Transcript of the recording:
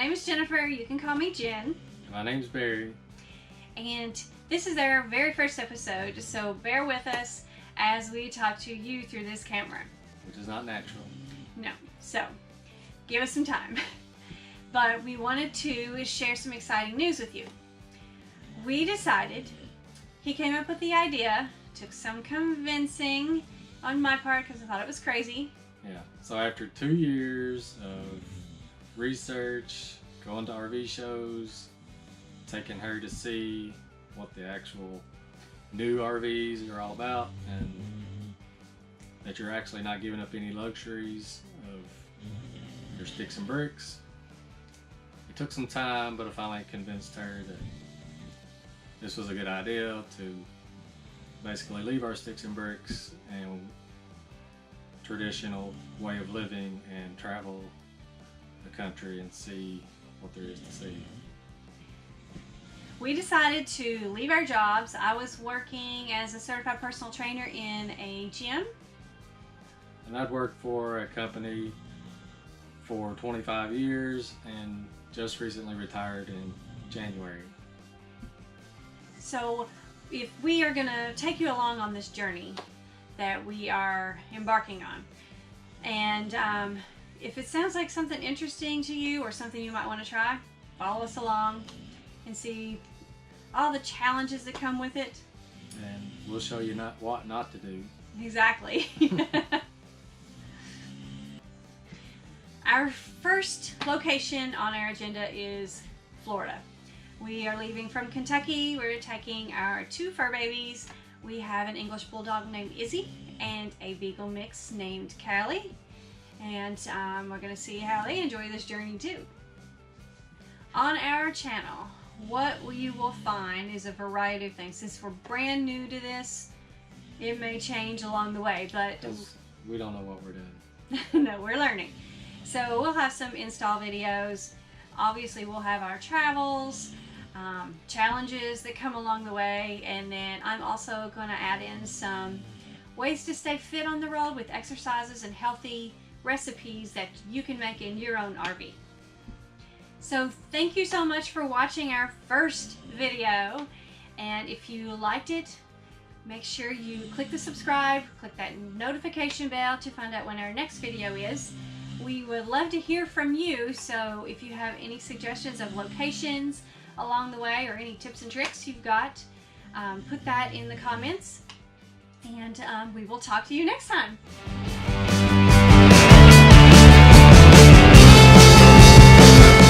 name is Jennifer. You can call me Jen. My name's Barry. And this is our very first episode, so bear with us as we talk to you through this camera. Which is not natural. No, so give us some time. But we wanted to share some exciting news with you. We decided, he came up with the idea, took some convincing on my part because I thought it was crazy. Yeah, so after 2 years of research, going to RV shows, taking her to see what the actual new RVs are all about, and that you're actually not giving up any luxuries of your sticks and bricks. It took some time, but I finally convinced her that this was a good idea to basically leave our sticks and bricks and traditional way of living and travel the country and see what there is to see. We decided to leave our jobs. I was working as a certified personal trainer in a gym. And I'd worked for a company for 25 years and just recently retired in January. So if we are going to take you along on this journey that we are embarking on, and if it sounds like something interesting to you or something you might want to try, follow us along and see all the challenges that come with it. And we'll show you what not to do. Exactly. Our first location on our agenda is Florida. We are leaving from Kentucky. We're taking our 2 fur babies. We have an English Bulldog named Izzy and a Beagle mix named Cali. And we're going to see how they enjoy this journey too. On our channel, what you will find is a variety of things. Since we're brand new to this, it may change along the way, but we don't know what we're doing. no, we're learning. So we'll have some install videos. Obviously we'll have our travels, challenges that come along the way, and then I'm also going to add in some ways to stay fit on the road with exercises and healthy recipes that you can make in your own RV. So thank you so much for watching our first video, and if you liked it, make sure you click the subscribe, click that notification bell to find out when our next video is. We would love to hear from you, so if you have any suggestions of locations along the way or any tips and tricks you've got, put that in the comments, and we will talk to you next time.